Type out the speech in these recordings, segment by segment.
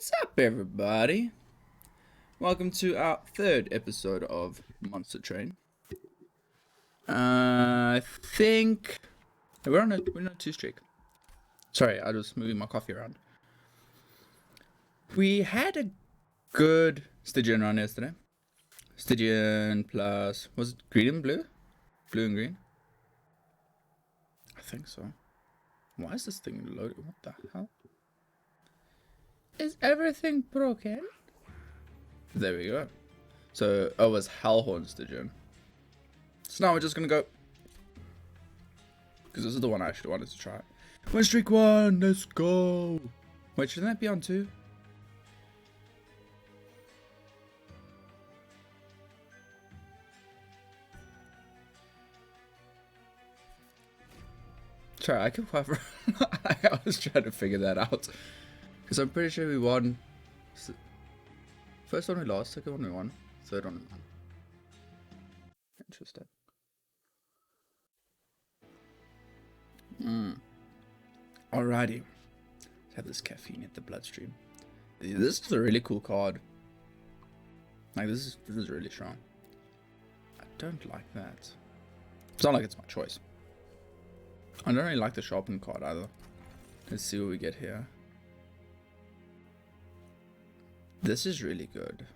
What's up, everybody? Welcome to our third episode of Monster Train. I think we're on a 2 streak. Sorry, I was moving my coffee around. We had a good Stygian run yesterday. Stygian plus, was it green and blue? Blue and green? I think so. Why is this thing loaded? What the hell? Is everything broken? There we go. So, it was Hellhorn Stygian. So now we're just gonna go. Because this is the one I actually wanted to try. Win streak 1, let's go. Wait, shouldn't that be on 2? Sorry, I could cover. I was trying to figure that out. Because I'm pretty sure we won. First one we lost, second one we won, third one we won. Interesting. Alrighty. Let's have this caffeine hit the bloodstream. This is a really cool card. Like, this is really strong. I don't like that. It's not like it's my choice. I don't really like the sharpened card either. Let's see what we get here. This is really good.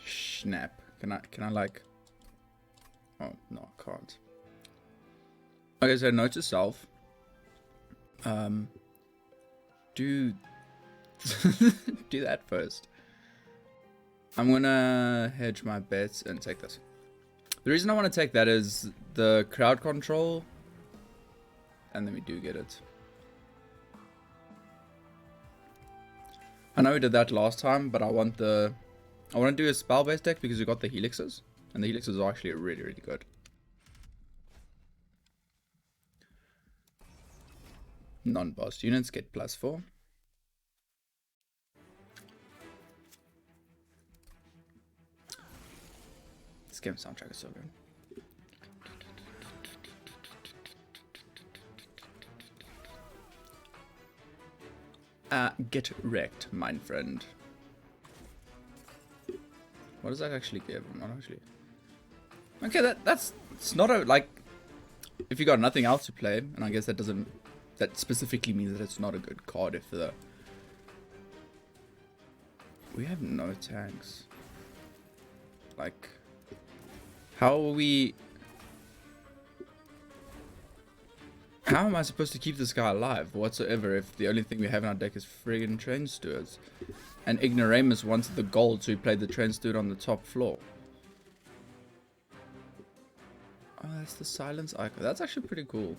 Snap. Can I like... Oh, no, I can't. Okay, so note to self. Do... do that first. I'm gonna hedge my bets and take this. The reason I want to take that is the crowd control. And then we do get it. I know we did that last time, but I want to do a spell-based deck because we got the helixes, and the helixes are actually really, really good. Non-boss units get +4. This game soundtrack is so good. Get wrecked, my friend. What does that actually give? I'm not actually... Okay, that's... It's not a, like... If you got nothing else to play, and I guess that doesn't... That specifically means that it's not a good card if the... We have no tanks. Like... How are we... How am I supposed to keep this guy alive whatsoever if the only thing we have in our deck is friggin' train stewards? And Ignoramus wanted the gold, so he played the train steward on the top floor. Oh, that's the silence icon. That's actually pretty cool.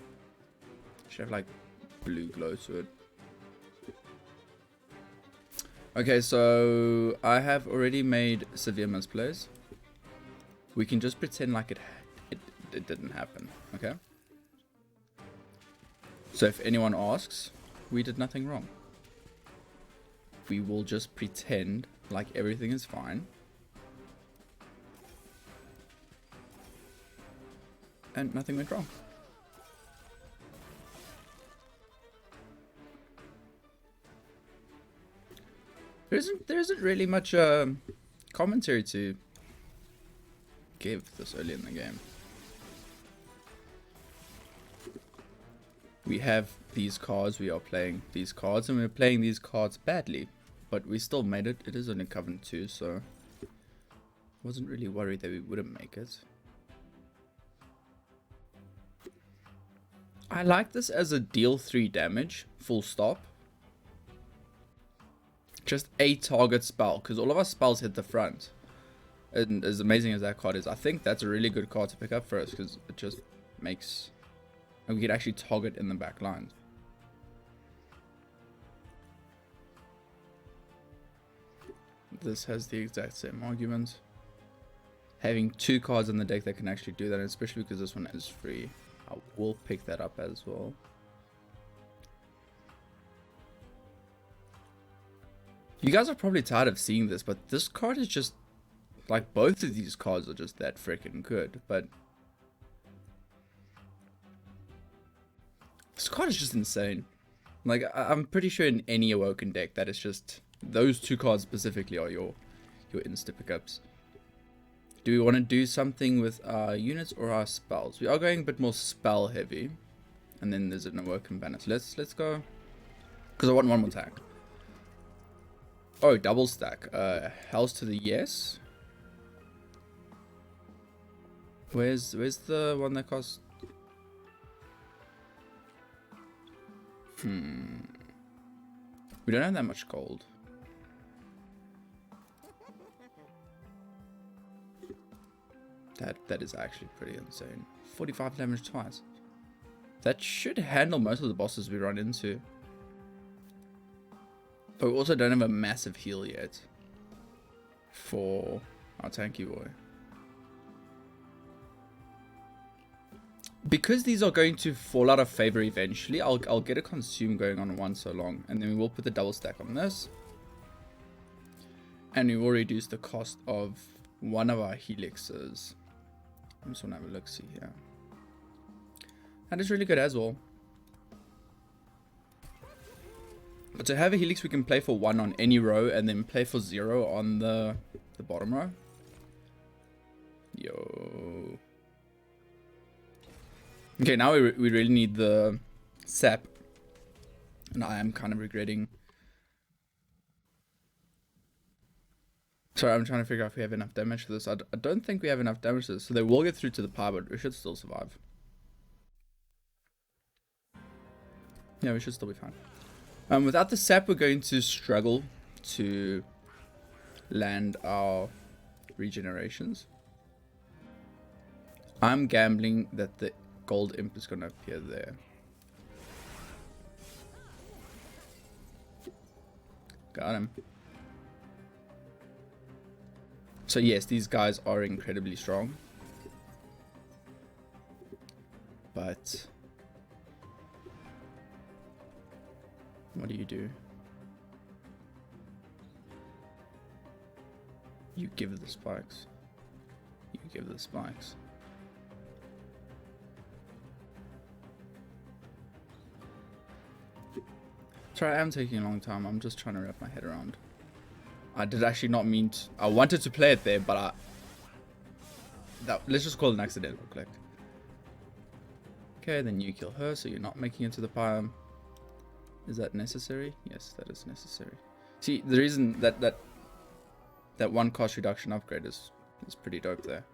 Should have like blue glow to it. Okay, so I have already made severe misplays. We can just pretend like it didn't happen, okay? So if anyone asks, we did nothing wrong. We will just pretend like everything is fine. And nothing went wrong. There isn't really much commentary to give this early in the game. We have these cards, we are playing these cards, and we're playing these cards badly. But we still made it. It is only Covenant 2, so... Wasn't really worried that we wouldn't make it. I like this as a deal 3 damage, full stop. Just a target spell, because all of our spells hit the front. And as amazing as that card is, I think that's a really good card to pick up for us, because it just makes... And we could actually target in the back lines. This has the exact same argument. Having 2 cards in the deck that can actually do that, especially because this one is free. I will pick that up as well. You guys are probably tired of seeing this, but this card is just... Like, both of these cards are just that freaking good, but... This card is just insane. Like, I'm pretty sure in any Awoken deck that is just those two cards specifically are your insta pickups. Do we want to do something with our units or our spells? We are going a bit more spell heavy, and then there's an Awoken banner. So let's go, because I want one more attack. Oh, double stack. Hells to the yes. Where's the one that costs? We don't have that much gold. That is actually pretty insane. 45 damage twice. That should handle most of the bosses we run into. But we also don't have a massive heal yet for our tanky boy. Because these are going to fall out of favor eventually, I'll get a consume going on one so long, and then we will put the double stack on this, and we will reduce the cost of one of our helixes. I'm just gonna have a look see here. That is really good as well. But to have a helix, we can play for 1 on any row, and then play for 0 on the bottom row. Yo. Okay, now we really need the sap, and I am kind of regretting. Sorry, I'm trying to figure out if we have enough damage for this. I don't think we have enough damage for this, so they will get through to the pie, but we should still survive. Yeah, we should still be fine. Without the sap, we're going to struggle to land our regenerations. I'm gambling that the gold imp is going to appear there. Got him. So yes, these guys are incredibly strong. But what do? You give the spikes. You give the spikes. Sorry, I am taking a long time. I'm just trying to wrap my head around. I did actually not mean to. I wanted to play it there, but let's just call it an accidental click. Okay, then you kill her, so you're not making it to the pile. Is that necessary? Yes, that is necessary. See, the reason that one cost reduction upgrade is pretty dope there.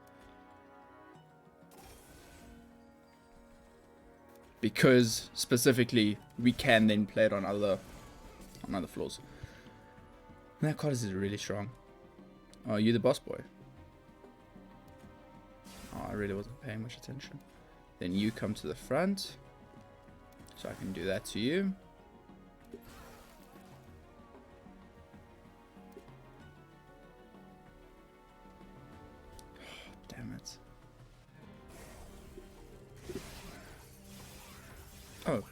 Because specifically we can then play it on other floors. And that card is really strong. Oh, you the boss boy. Oh, I really wasn't paying much attention. Then you come to the front. So I can do that to you. Damn it. Oh.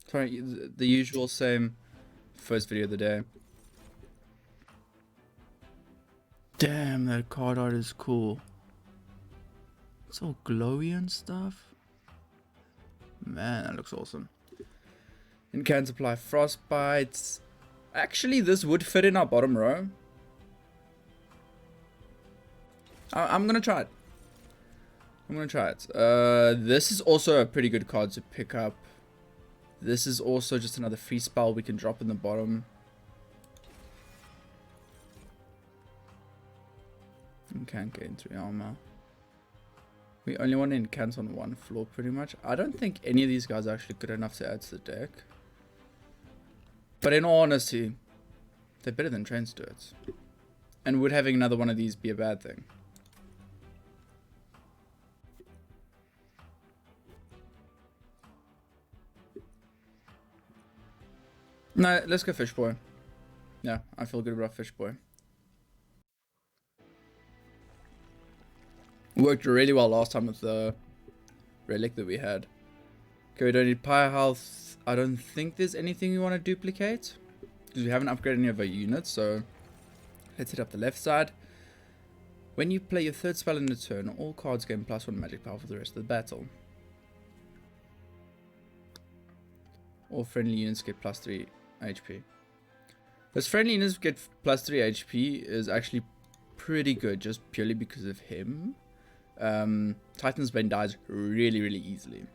Sorry, the usual same first video of the day. Damn, that card art is cool. It's all glowy and stuff. Man, that looks awesome. And can supply frostbites. Actually, this would fit in our bottom row. I'm gonna try it. This is also a pretty good card to pick up. This is also just another free spell we can drop in the bottom. And can't gain 3 armor. We only want to incant on 1 floor pretty much. I don't think any of these guys are actually good enough to add to the deck. But in all honesty, they're better than train stewards. And would having another one of these be a bad thing? No, let's go fish boy. Yeah, I feel good about fish boy. Worked really well last time with the relic that we had. Okay, we don't need pyre health. I don't think there's anything we want to duplicate, because we haven't upgraded any of our units, so let's hit up the left side. When you play your 3rd spell in a turn, all cards gain +1 magic power for the rest of the battle. All friendly units get plus 3 HP. Those friendly units get plus 3 HP is actually pretty good, just purely because of him. Titan's Bane dies really, really easily.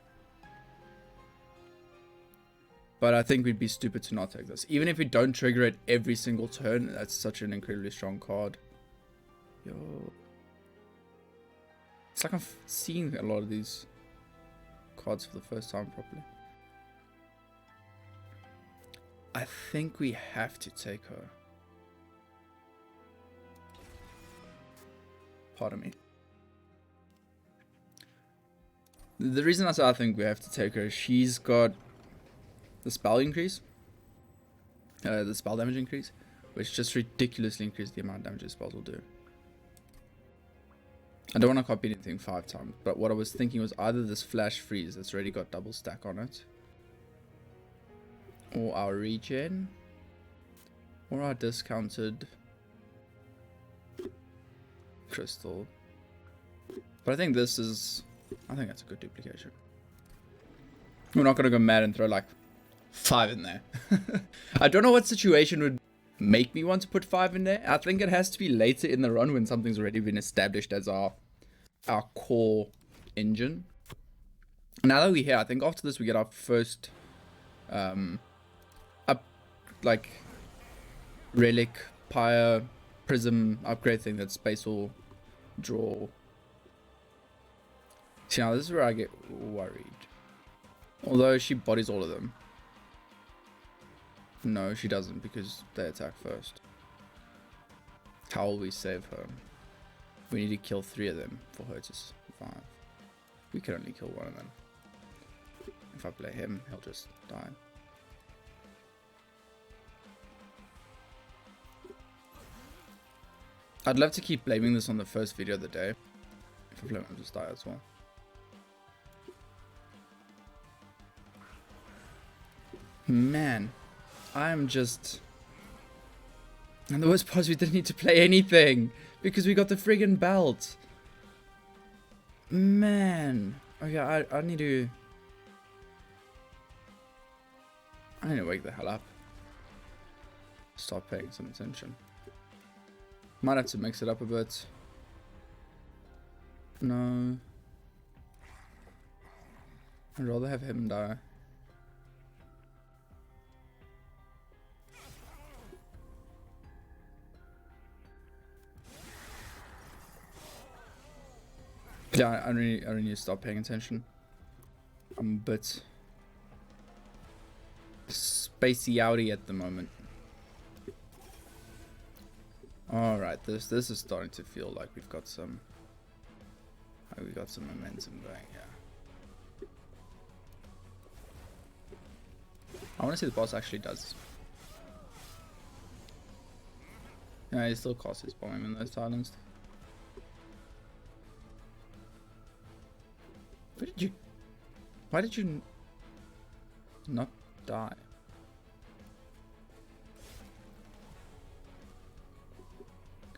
But I think we'd be stupid to not take this. Even if we don't trigger it every single turn, that's such an incredibly strong card. Yo. It's like I'm seeing a lot of these cards for the first time properly. I think we have to take her. Pardon me. The reason I think we have to take her is she's got the spell increase. The spell damage increase. Which just ridiculously increases the amount of damage the spells will do. I don't want to copy anything 5 times. But what I was thinking was either this flash freeze that's already got double stack on it. Or our regen. Or our discounted crystal. But I think this is... I think that's a good duplication. We're not going to go mad and throw like 5 in there. I don't know what situation would make me want to put 5 in there. I think it has to be later in the run when something's already been established as our core engine. Now that we're here, I think after this we get our first like relic, pyre, prism upgrade thing that space will draw. See, now this is where I get worried. Although she bodies all of them. No, she doesn't because they attack first. How will we save her? We need to kill 3 of them for her to survive. We can only kill 1 of them. If I play him, he'll just die. I'd love to keep blaming this on the first video of the day. If I play him, I'll just die as well. Man, I'm just... And the worst part is we didn't need to play anything because we got the friggin' belt. Man. Okay, I need to... I need to wake the hell up. Start paying some attention. Might have to mix it up a bit. No. I'd rather have him die. Yeah, I really need to stop paying attention. I'm a bit spacey outy at the moment. Alright, this is starting to feel like we've got some momentum going here. I want to see the boss actually does. Yeah, he still costs his bomb in those silence. Why did you not die?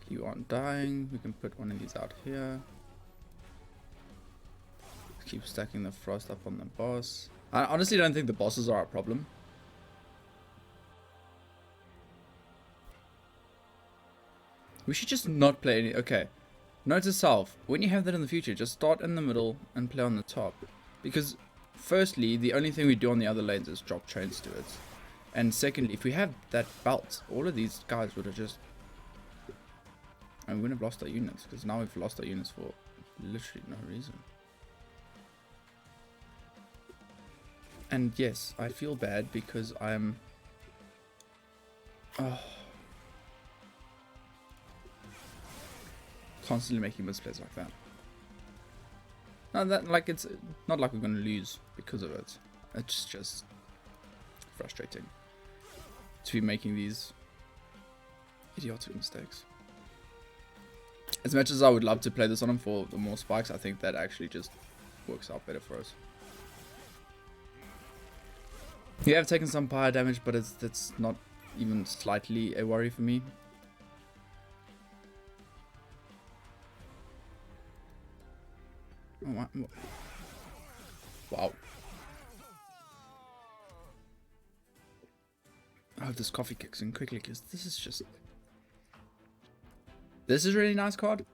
You aren't dying. We can put one of these out here. Keep stacking the frost up on the boss. I honestly don't think the bosses are a problem. We should just not play any... Okay. Note to self, when you have that in the future, just start in the middle and play on the top. Because, firstly, the only thing we do on the other lanes is drop trains to it. And secondly, if we have that belt, all of these guys would have just... And we wouldn't have lost our units, because now we've lost our units for literally no reason. And yes, I feel bad because I'm... constantly making misplays like that. No, that like it's not like we're gonna lose because of it. It's just frustrating to be making these idiotic mistakes. As much as I would love to play this on him for the more spikes, I think that actually just works out better for us. We have taken some fire damage, but that's not even slightly a worry for me. Oh, wow. I hope this coffee kicks in quickly, because this is just... This is a really nice card.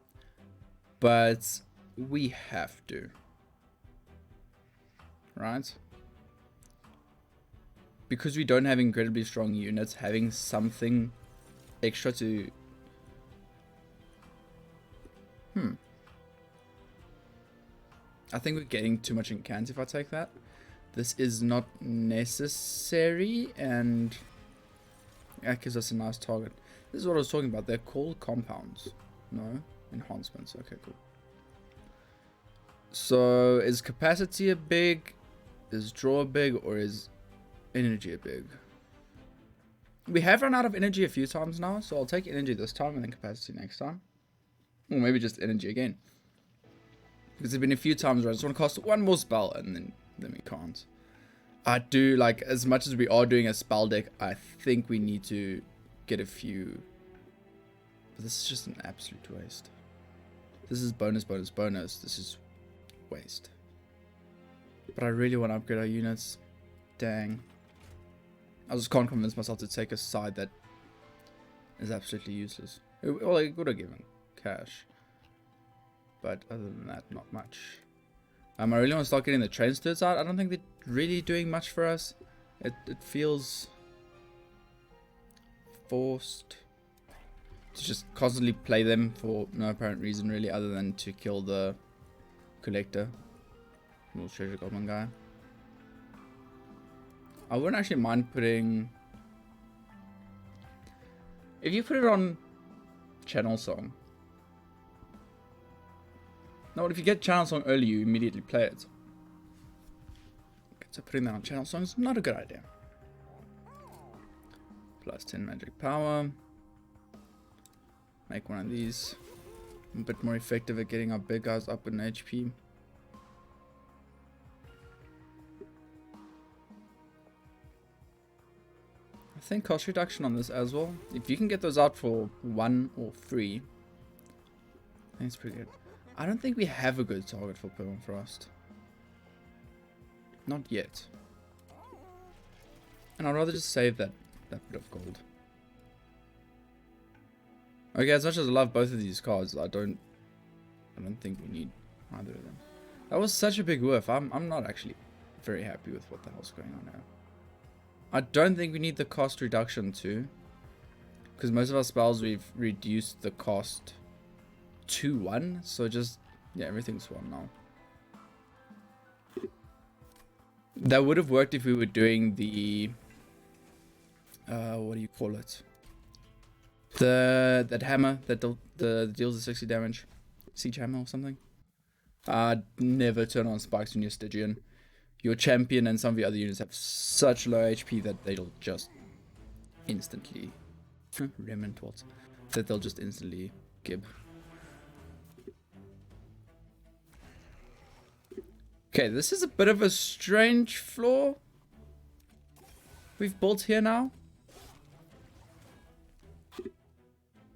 But we have to. Right? Because we don't have incredibly strong units, having something extra to... I think we're getting too much incant if I take that. This is not necessary, and that gives us a nice target. This is what I was talking about. They're called compounds. No? Enhancements. Okay, cool. So, is capacity a big? Is draw a big? Or is energy a big? We have run out of energy a few times now, so I'll take energy this time and then capacity next time. Or maybe just energy again. Because there's been a few times where I just want to cast one more spell and then we can't. I do, like, as much as we are doing a spell deck, I think we need to get a few. But this is just an absolute waste. This is bonus, bonus, bonus. This is waste. But I really want to upgrade our units. Dang. I just can't convince myself to take a side that is absolutely useless. Well, I could have given cash. But other than that, not much. I really want to start getting the train stirts out. I don't think they're really doing much for us. It feels forced to just constantly play them for no apparent reason really, other than to kill the collector, little treasure goblin guy. I wouldn't actually mind putting, if you put it on channel song. No, if you get channel song early, you immediately play it. Okay, so putting that on channel song is not a good idea. Plus 10 magic power. Make one of these. A bit more effective at getting our big guys up in HP. I think cost reduction on this as well. If you can get those out for 1 or 3, I think it's pretty good. I don't think we have a good target for Permafrost. Not yet. And I'd rather just save that bit of gold. Okay, as much as I love both of these cards, I don't think we need either of them. That was such a big whiff. I'm not actually very happy with what the hell's going on now. I don't think we need the cost reduction too. Because most of our spells we've reduced the cost to 1, so just, yeah, everything's 1 now. That would have worked if we were doing the what do you call it, that hammer that deals the 60 damage, siege hammer or something. Never turn on spikes when you're Stygian. Your champion and some of the other units have such low HP that they'll just instantly remnant what that they'll just instantly gib. Okay, this is a bit of a strange floor we've built here now.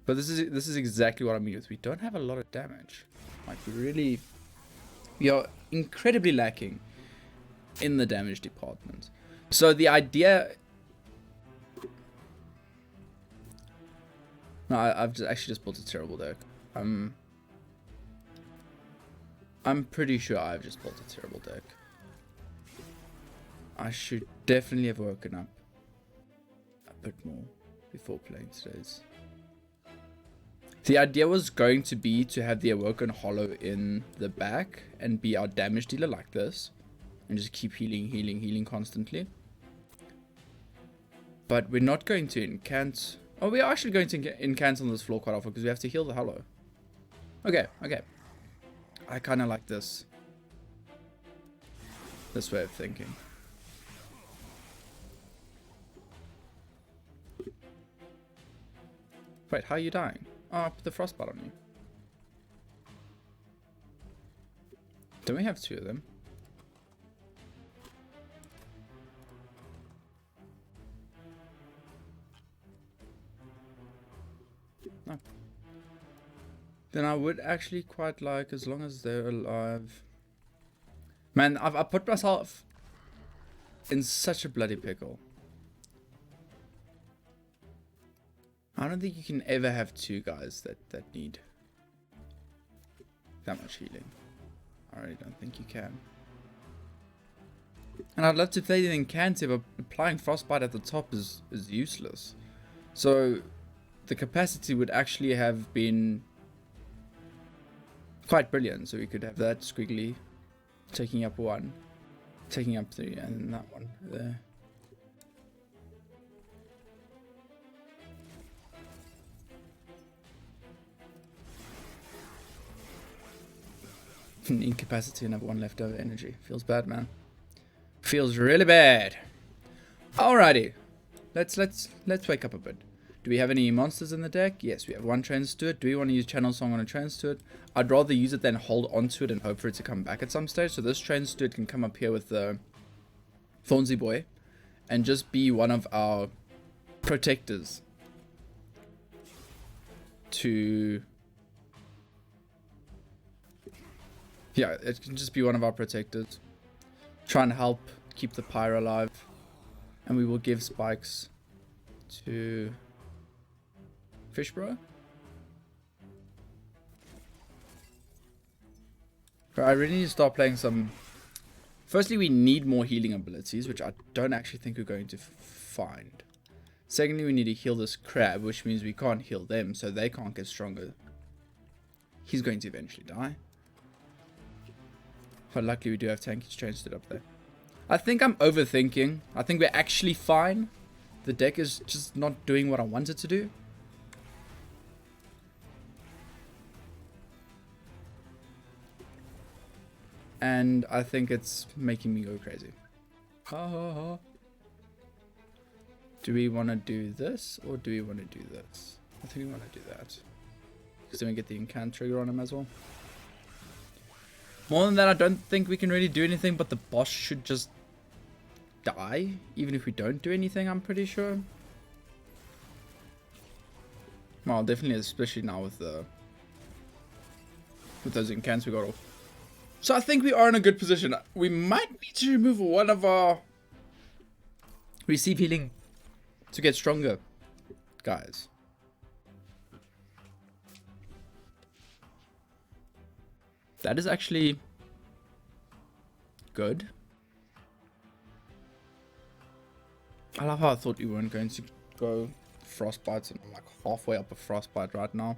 But this is exactly what I mean with we don't have a lot of damage. Like we are incredibly lacking in the damage department. So the idea, no, I've actually just built a terrible deck. I'm pretty sure I've just built a terrible deck. I should definitely have woken up a bit more before playing today's. The idea was going to be to have the Awoken Hollow in the back and be our damage dealer like this. And just keep healing constantly. But we're not going to incant. Oh, we are actually going to incant on this floor quite often because we have to heal the Hollow. Okay. I kind of like this way of thinking. Wait, how are you dying? Oh, I put the frostbite on you. Don't we have 2 of them? No. Then I would actually quite like, as long as they're alive. Man, I put myself in such a bloody pickle. I don't think you can ever have two guys that need that much healing. I really don't think you can. And I'd love to play the Incantive, but applying Frostbite at the top is useless. So the capacity would actually have been quite brilliant. So we could have that squiggly taking up 1, taking up 3, and then that one there. Incapacity and have 1 leftover energy. Feels bad, man. Feels really bad. Alrighty. Let's wake up a bit. Do we have any monsters in the deck? Yes, we have 1 Trance Steward. Do we want to use Channel Song on a Trance Steward? I'd rather use it than hold onto it and hope for it to come back at some stage. So this Trance Steward can come up here with the Thornsy Boy and just be one of our protectors to... Yeah, it can just be one of our protectors. Try and help keep the Pyre alive. And we will give spikes to Fishbro. But I really need to start playing some... Firstly, we need more healing abilities, which I don't actually think we're going to find. Secondly, we need to heal this crab, which means we can't heal them, so they can't get stronger. He's going to eventually die. But luckily we do have Tanky's changed it up there. I think I'm overthinking. I think we're actually fine. The deck is just not doing what I want it to do. And I think it's making me go crazy. Ha ha ha. Do we want to do this or do we want to do this? I think we want to do that. Because then we get the Incant trigger on him as well. More than that, I don't think we can really do anything, but the boss should just die, even if we don't do anything, I'm pretty sure. Well, definitely, especially now with those incants we got off. So I think we are in a good position. We might need to remove one of our receive healing to get stronger, guys. That is actually good. I love how I thought we weren't going to go Frostbites, and I'm like halfway up a Frostbite right now.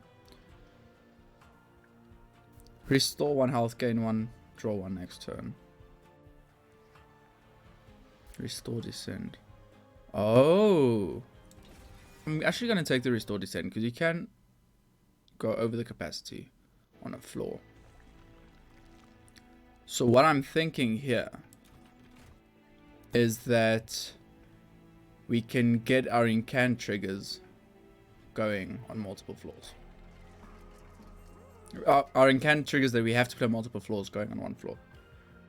Restore 1 health, gain 1, draw 1 next turn. Restore Descent. Oh! I'm actually going to take the Restore Descent because you can go over the capacity on a floor. So what I'm thinking here is that we can get our incant triggers going on multiple floors. Our incant triggers that we have to play multiple floors going on 1 floor.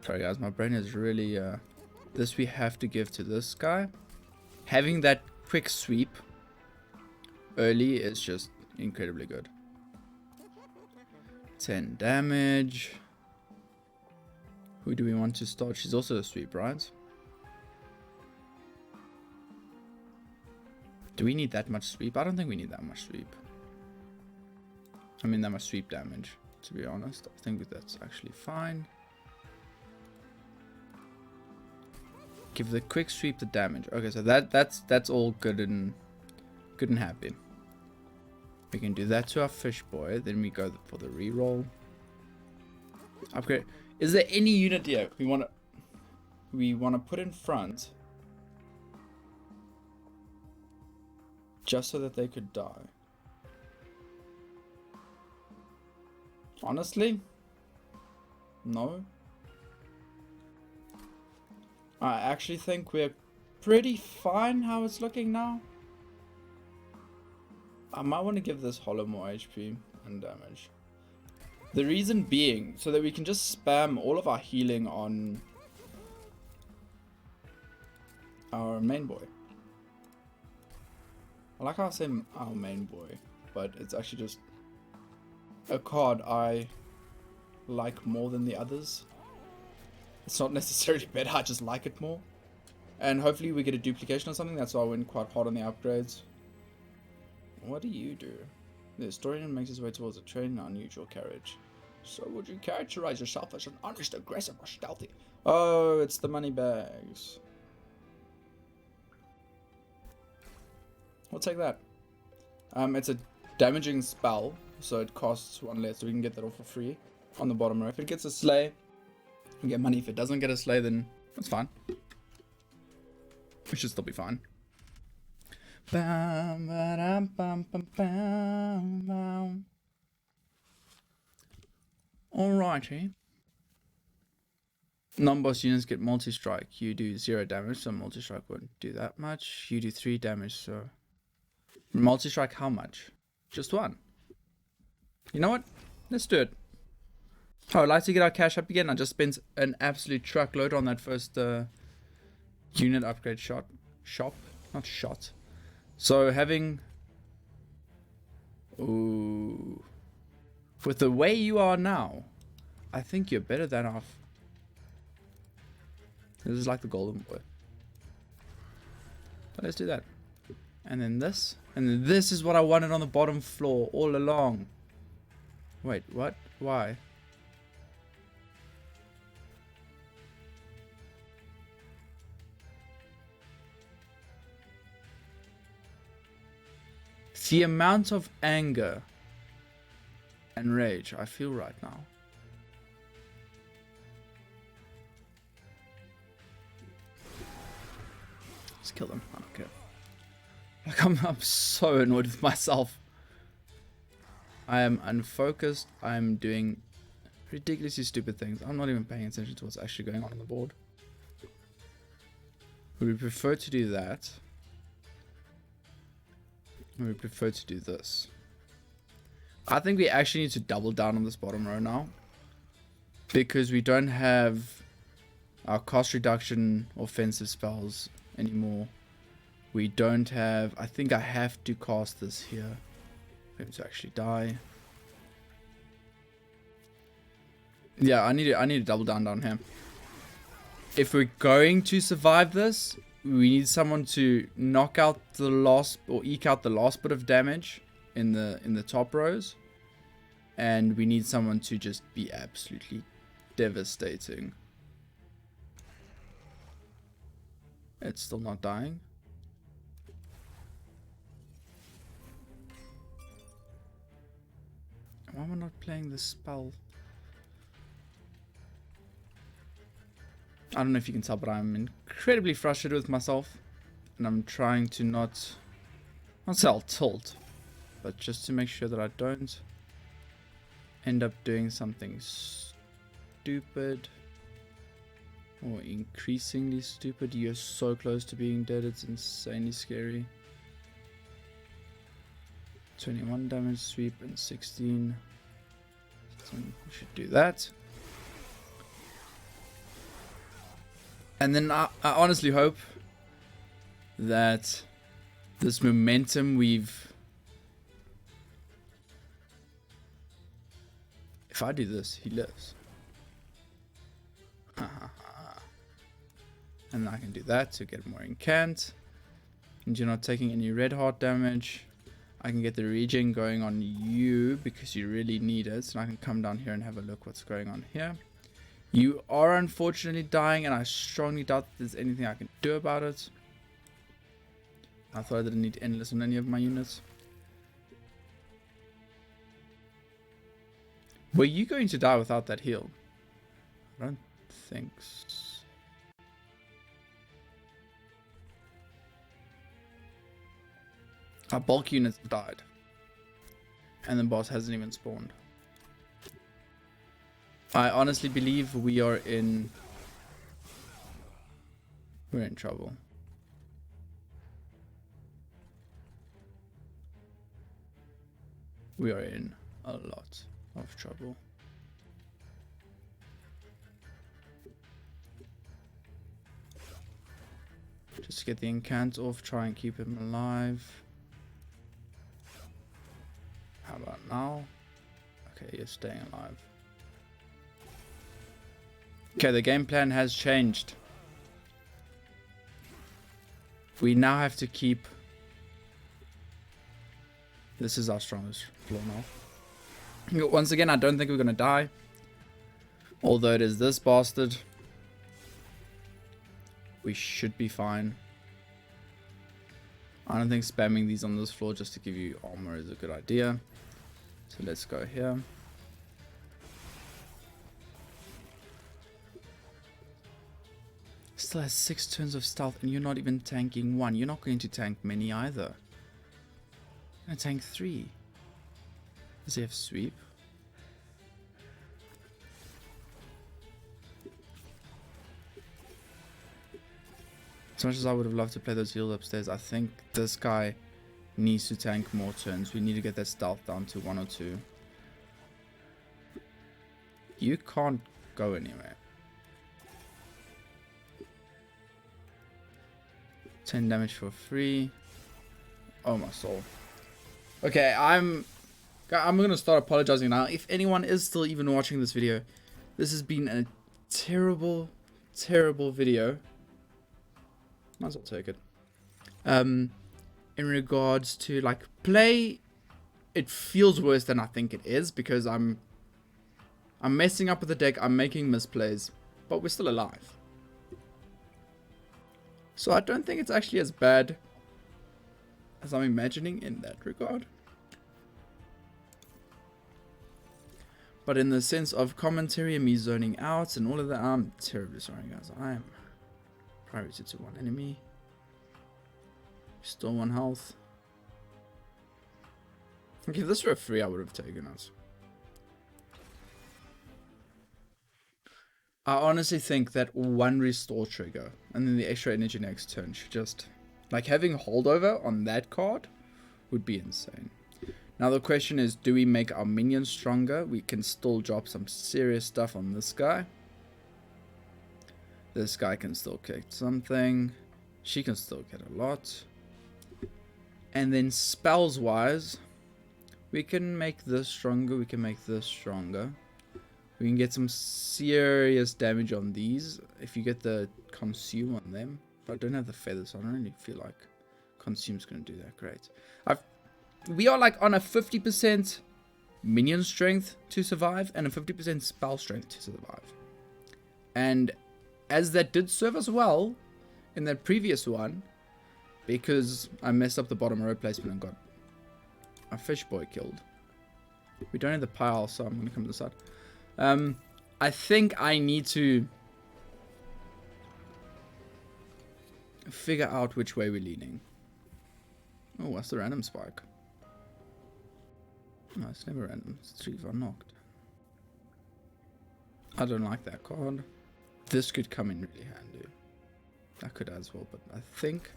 Sorry guys, my brain is really... this we have to give to this guy. Having that quick sweep early is just incredibly good. 10 damage. Who do we want to start? She's also a sweep, right? Do we need that much sweep? I don't think we need that much sweep. I mean, that much sweep damage, to be honest. I think that's actually fine. Give the quick sweep the damage. Okay, so that's all good and happy. We can do that to our fish boy. Then we go for the reroll. Upgrade. Is there any unit here we want to put in front just so that they could die? Honestly, no. I actually think we're pretty fine how it's looking now. I might want to give this hollow more HP and damage. The reason being, so that we can just spam all of our healing on our main boy. I like how I say our main boy, but it's actually just a card I like more than the others. It's not necessarily better, I just like it more. And hopefully we get a duplication or something, that's why I went quite hard on the upgrades. What do you do? The historian makes his way towards a train in an unusual carriage. So would you characterize yourself as an honest, aggressive, or stealthy? Oh, it's the money bags. We'll take that. It's a damaging spell, so it costs 1 less, so we can get that all for free on the bottom row. If it gets a slay, we get money. If it doesn't get a slay, then it's fine. We should still be fine. Bam, ba-dum, bam, bam, bam, bam. Alrighty. Non-boss units get multi-strike. You do 0 damage, so multi-strike won't do that much. You do 3 damage, so... Multi-strike how much? Just 1. You know what? Let's do it. Oh, I'd like to get our cash up again. I just spent an absolute truckload on that first unit upgrade shop. Not shot. So having... Ooh... With the way you are now, I think you're better than off. This is like the golden boy. But let's do that. And then this. And then this is what I wanted on the bottom floor all along. Wait, what? Why? The amount of anger and rage I feel right now. Let's kill them. I don't care. Like I'm so annoyed with myself. I am unfocused. I'm doing ridiculously stupid things. I'm not even paying attention to what's actually going on the board. We would prefer to do that. We would prefer to do this. I think we actually need to double down on this bottom row now, because we don't have our cost reduction offensive spells anymore. We don't have... I think I have to cast this here for him to actually die. Yeah, I need to double down here. If we're going to survive this, we need someone to knock out the last, or eke out the last bit of damage in the top rows, and we need someone to just be absolutely devastating. It's still not dying. Why am I not playing this spell? I don't know if you can tell, but I'm incredibly frustrated with myself, and I'm trying to not say I'll tilt, but just to make sure that I don't end up doing something stupid or increasingly stupid. You're so close to being dead, it's insanely scary. 21 damage sweep and 16. So we should do that. And then I honestly hope that this momentum we've... If I do this, he lives. And I can do that to get more incant. And you're not taking any red heart damage. I can get the regen going on you because you really need it. So I can come down here and have a look what's going on here. You are unfortunately dying, and I strongly doubt that there's anything I can do about it. I thought I didn't need endless on any of my units. Were you going to die without that heal? I don't think so. Our bulk units have died. And the boss hasn't even spawned. I honestly believe we're in trouble. We are in a lot of trouble. Just get the incant off, try and keep him alive. How about now? Okay, you're staying alive. Okay, the game plan has changed. We now have to keep This is our strongest floor now. Once again, I don't think we're going to die. Although it is this bastard. We should be fine. I don't think spamming these on this floor just to give you armor is a good idea. So let's go here. Still has 6 turns of stealth and you're not even tanking 1. You're not going to tank many either. You're going to tank 3. Does he have sweep? As much as I would have loved to play those heals upstairs, I think this guy needs to tank more turns. We need to get that stealth down to 1 or 2. You can't go anywhere. 10 damage for free. Oh my soul. Okay, I'm gonna start apologizing now. If anyone is still even watching this video, this has been a terrible, terrible video. Might as well take it. In regards to like play, it feels worse than I think it is because I'm messing up with the deck. I'm making misplays, but we're still alive. So I don't think it's actually as bad as I'm imagining in that regard. But in the sense of commentary and me zoning out and all of that, I'm terribly sorry guys. I am priority to 1 enemy. Still 1 health. Okay, if this were free, I would have taken it. I honestly think that 1 restore trigger and then the extra energy next turn should just, like, having holdover on that card would be insane. Now the question is, do we make our minions stronger? We can still drop some serious stuff on this guy. This guy can still kick something. She can still get a lot. And then spells wise, we can make this stronger. We can make this stronger. We can get some serious damage on these. If you get the consume on them. But I don't have the feathers, so I don't really feel like consume's going to do that great. We are like on a 50% minion strength to survive and a 50% spell strength to survive. And as that did serve us well in that previous one, because I messed up the bottom row placement and got a fish boy killed. We don't have the pile, so I'm going to come to the side. I think I need to figure out which way we're leaning. Oh, what's the random spike? No, it's never random. It's 3 if knocked. I don't like that card. This could come in really handy. That could as well, but I think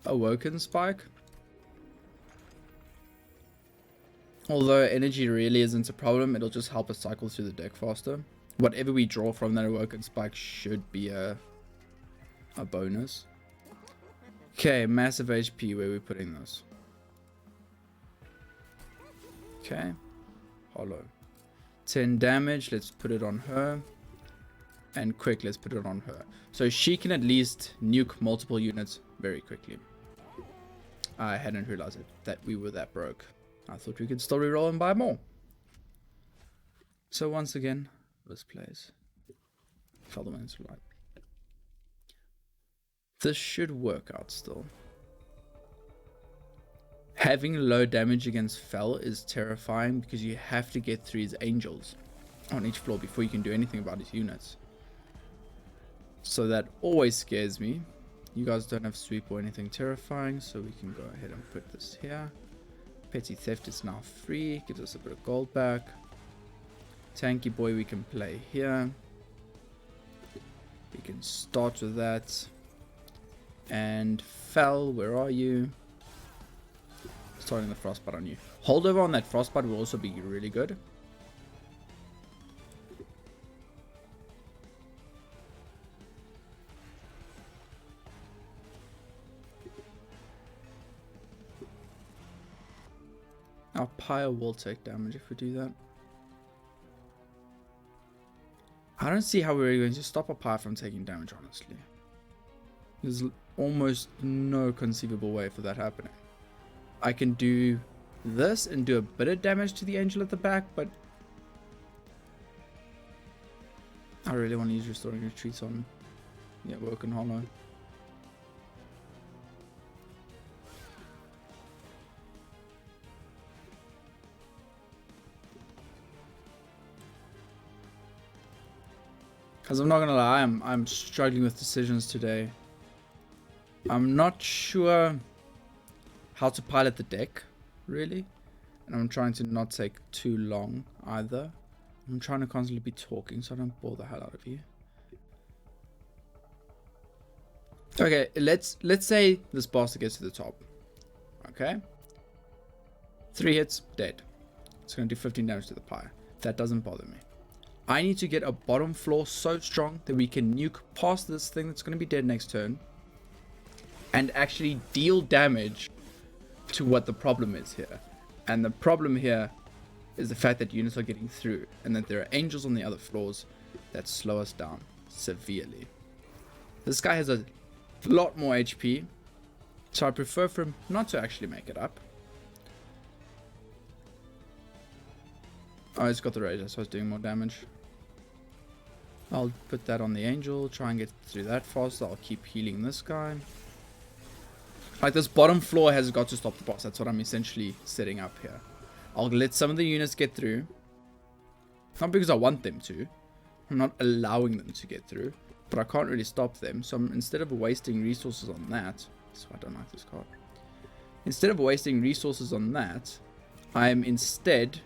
Awoken Spike. Although energy really isn't a problem, it'll just help us cycle through the deck faster. Whatever we draw from that Awoken Spike should be a bonus. Okay, massive HP, where are we putting this? Okay, hollow. 10 damage, let's put it on her. And quick, let's put it on her. So she can at least nuke multiple units very quickly. I hadn't realized that we were that broke. I thought we could still reroll and buy more. So once again, this plays. Fell the winds light. This should work out still. Having low damage against Fel is terrifying because you have to get through his angels on each floor before you can do anything about his units. So that always scares me. You guys don't have sweep or anything terrifying, so we can go ahead and put this here. Petty theft is now free, gives us a bit of gold back. Tanky boy we can play here. We can start with that. And Fel, where are you? Starting the frostbite on you. Holdover on that frostbite will also be really good. Our pyre will take damage if we do that. I don't see how we're going to stop a pyre from taking damage, honestly. There's almost no conceivable way for that happening. I can do this and do a bit of damage to the angel at the back, but I really want to use restoring retreats on Woken Hollow. Because I'm not gonna lie, I'm struggling with decisions today. I'm not sure how to pilot the deck, really. And I'm trying to not take too long either. I'm trying to constantly be talking so I don't bore the hell out of you. Okay, let's say this bastard gets to the top. Okay? 3 hits, dead. It's gonna do 15 damage to the pyre. That doesn't bother me. I need to get a bottom floor so strong that we can nuke past this thing that's going to be dead next turn and actually deal damage to what the problem is here. And the problem here is the fact that units are getting through and that there are angels on the other floors that slow us down severely. This guy has a lot more HP, so I prefer for him not to actually make it up. Oh, he's got the rage, so he's doing more damage. I'll put that on the angel, try and get through that faster. I'll keep healing this guy. Like, this bottom floor has got to stop the boss. That's what I'm essentially setting up here. I'll let some of the units get through. Not because I want them to. I'm not allowing them to get through. But I can't really stop them. So instead of wasting resources on that... That's why I don't like this card. Instead of wasting resources on that, I'm instead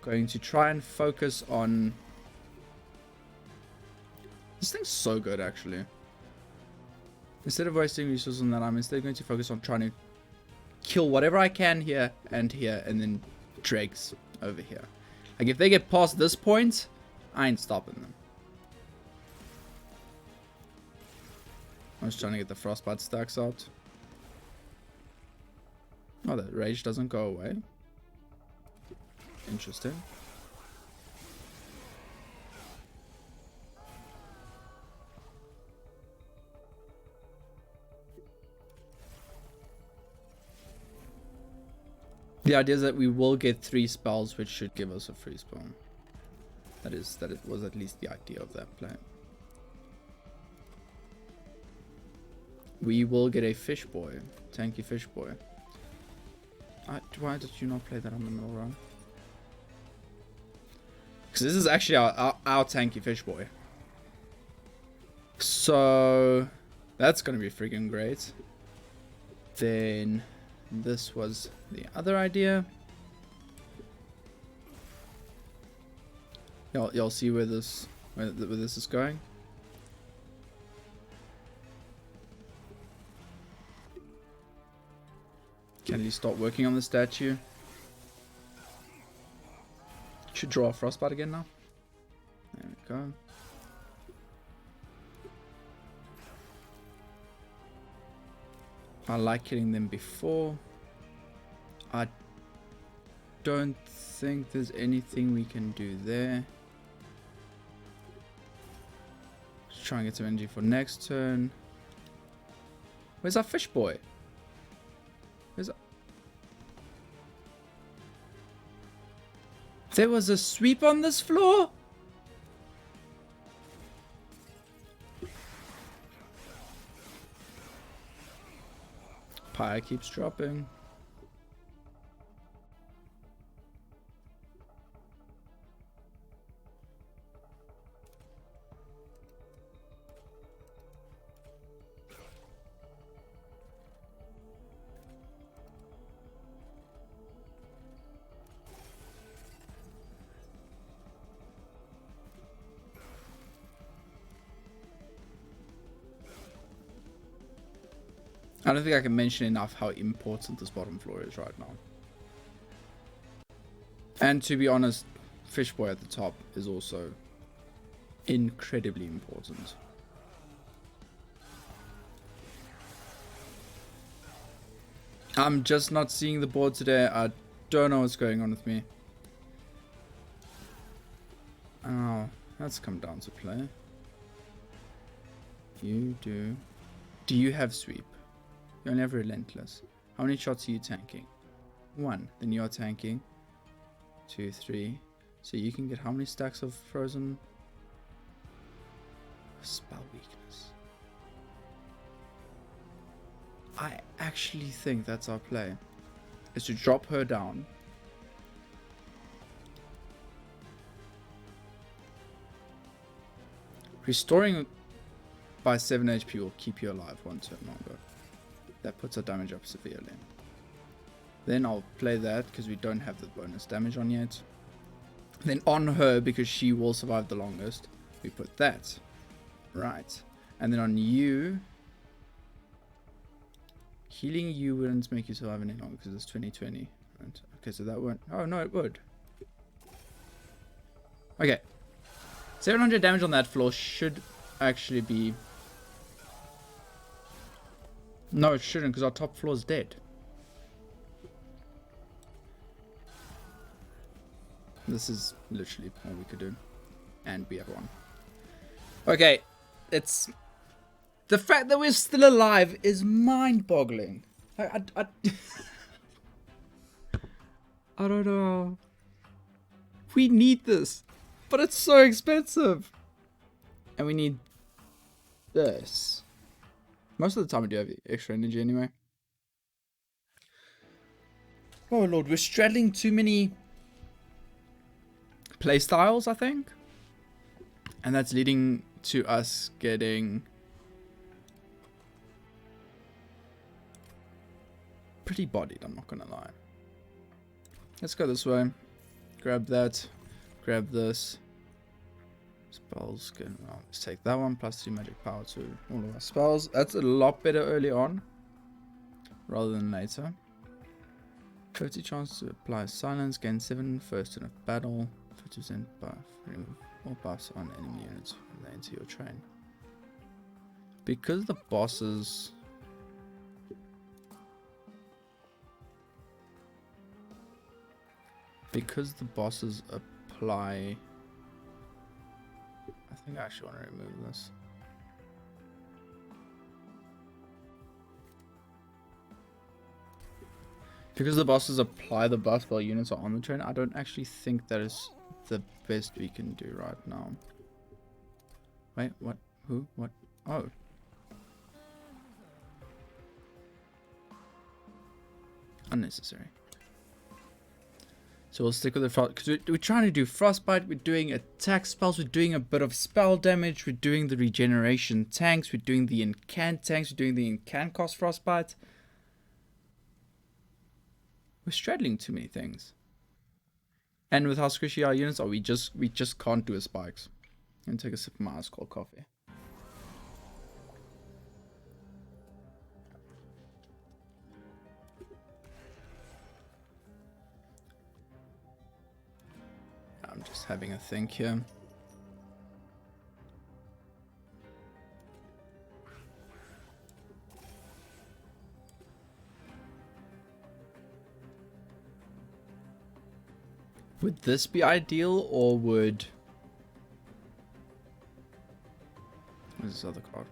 going to try and focus on... This thing's so good, actually. Instead of wasting resources on that, I'm instead going to focus on trying to kill whatever I can here, and then dregs over here. Like, if they get past this point, I ain't stopping them. I was trying to get the frostbite stacks out. Oh, that rage doesn't go away. Interesting. The idea is that we will get 3 spells, which should give us a free spawn. That it was at least the idea of that play. We will get a fish boy, tanky fish boy. Why did you not play that on the middle run? Because this is actually our tanky fish boy. So that's gonna be freaking great. Then this was the other idea. Y'all see where this is going. Can you start working on the statue? Should draw a frostbite again now. There we go. I like killing them before. I don't think there's anything we can do there. Just try and get some energy for next turn. Where's our fish boy? There was a sweep on this floor? Pyre keeps dropping. I don't think I can mention enough how important this bottom floor is right now. And to be honest, fish boy at the top is also incredibly important. I'm just not seeing the board today. I don't know what's going on with me. Oh, that's come down to play. You do. Do you have sweep? You only have relentless. How many shots are you tanking? 1. Then you are tanking. 2, 3. So you can get how many stacks of frozen? Spell weakness. I actually think that's our play. Is to drop her down. Restoring by 7 HP will keep you alive one turn longer. That puts our damage up severely. Then I'll play that because we don't have the bonus damage on yet. Then on her, because she will survive the longest, we put that. Right. And then on you, healing you wouldn't make you survive any longer because it's 2020. Right. Okay, so that won't... Oh, no, it would. Okay. 700 damage on that floor should actually be... No, it shouldn't because our top floor is dead. This is literally all we could do. And we have one. Okay. It's... The fact that we're still alive is mind-boggling. I don't know. We need this. But it's so expensive. And we need this. Most of the time we do have extra energy anyway. Oh lord, we're straddling too many playstyles, I think. And that's leading to us getting pretty bodied, I'm not gonna lie. Let's go this way. Grab that. Grab this. Spells good. Well, let's take that one. Plus 2 magic power to all of our spells. That's a lot better early on. Rather than later. 50 chance to apply silence. Gain 7 first turn of battle. 50% buff. Remove all buffs on enemy units when they enter your train. Because the bosses... Because the bosses apply... I think I actually want to remove this. Because the bosses apply the buff while units are on the train, I don't actually think that is the best we can do right now. Wait, what? Who? What? Oh. Unnecessary. So we'll stick with the frost, because we're trying to do frostbite, we're doing attack spells, we're doing a bit of spell damage, we're doing the regeneration tanks, we're doing the incant tanks, we're doing the incant cost frostbite. We're straddling too many things. And with how squishy our units are, we just can't do a spikes. I'm gonna take a sip of my ice cold coffee. I'm just having a think here. Would this be ideal, or would... What's this other card?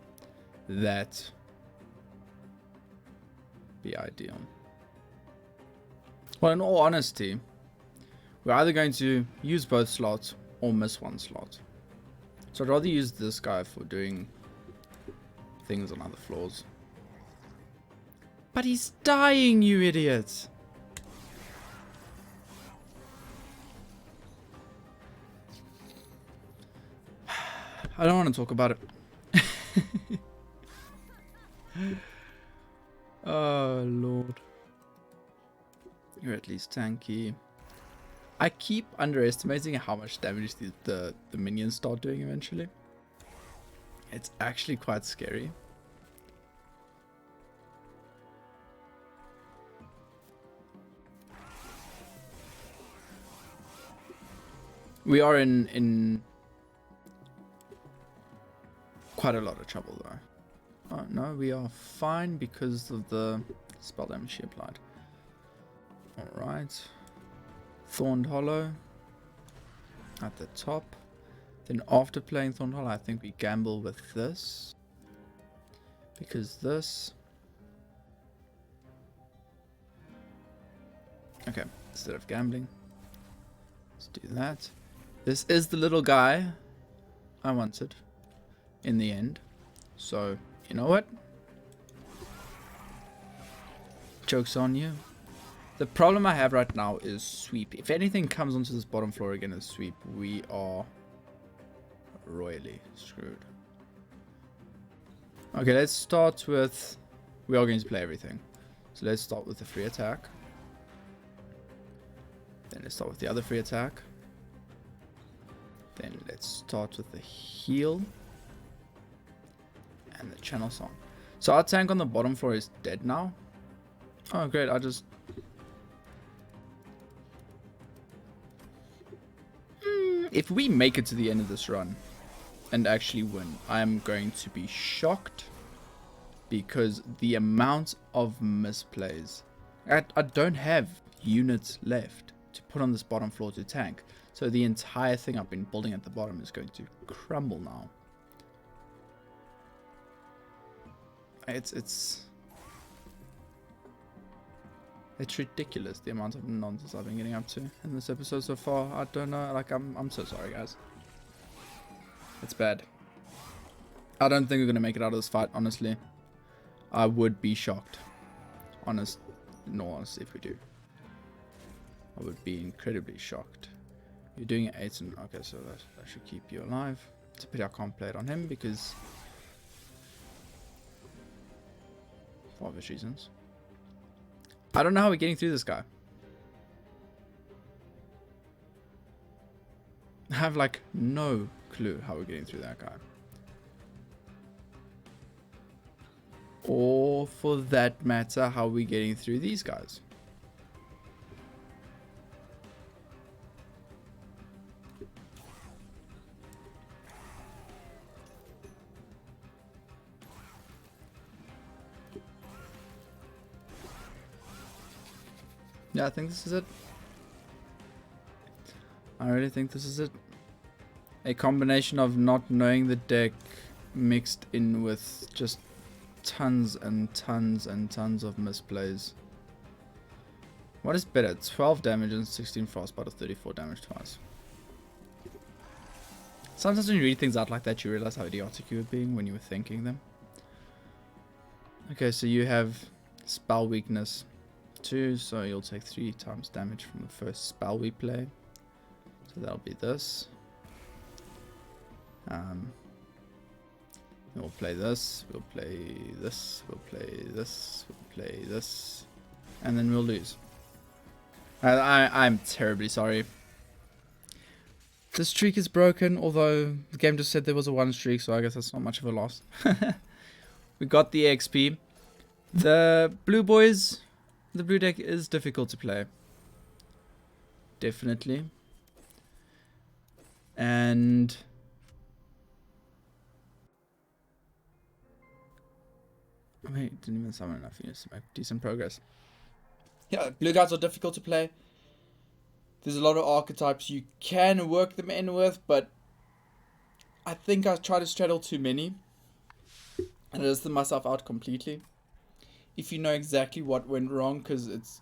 That be ideal? Well, in all honesty, we're either going to use both slots or miss one slot. So I'd rather use this guy for doing things on other floors. But he's dying, you idiots! I don't want to talk about it. Oh, Lord. You're at least tanky. I keep underestimating how much damage the minions start doing eventually. It's actually quite scary. We are in quite a lot of trouble though. Oh no, we are fine because of the spell damage she applied. Alright. Thorned Hollow at the top. Then after playing Thorned Hollow, I think we gamble with this. Because this Okay, instead of gambling, let's do that. This is the little guy I wanted in the end. So, you know what? Joke's on you. The problem I have right now is sweep. If anything comes onto this bottom floor again as sweep, we are royally screwed. Okay, let's start with... We are going to play everything. So let's start with the free attack. Then let's start with the other free attack. Then let's start with the heal. And the channel song. So our tank on the bottom floor is dead now. Oh great, I just... If we make it to the end of this run and actually win, I'm going to be shocked, because the amount of misplays. I don't have units left to put on this bottom floor to tank, so the entire thing I've been building at the bottom is going to crumble now. It's ridiculous, the amount of nonsense I've been getting up to in this episode so far. I don't know, like, I'm so sorry, guys. It's bad. I don't think we're gonna make it out of this fight, honestly. I would be shocked. Honest, if we do. I would be incredibly shocked. You're doing 8 and okay, so that should keep you alive. It's a pity I can't play it on him because for obvious reasons. I don't know how we're getting through this guy. I have like no clue how we're getting through that guy. Or for that matter, how we're getting through these guys. Yeah, I think this is it. I really think this is it. A combination of not knowing the deck mixed in with just tons and tons and tons of misplays. What is better? 12 damage and 16 frostbite or 34 damage twice. Sometimes when you read things out like that, you realize how idiotic you were being when you were thinking them. Okay, so you have spell weakness 2, so you'll take 3 times damage from the first spell we play. So that'll be this. We'll play this, we'll play this, we'll play this, we'll play this, and then we'll lose. I'm terribly sorry. The streak is broken, although the game just said there was a 1 streak, so I guess that's not much of a loss. We got the XP. The blue boys, the blue deck is difficult to play. Definitely. And I mean, it didn't even summon enough units to make decent progress. Yeah, blue guys are difficult to play. There's a lot of archetypes you can work them in with, but I think I tried to straddle too many and I listed myself out completely. If you know exactly what went wrong, because it's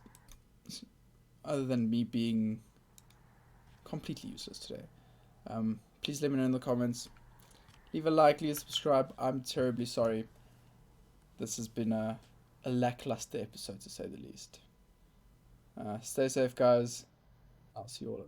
other than me being completely useless today, please let me know in the comments. Leave a like, leave a subscribe. I'm terribly sorry. This has been a lackluster episode, to say the least. Stay safe, guys. I'll see you all.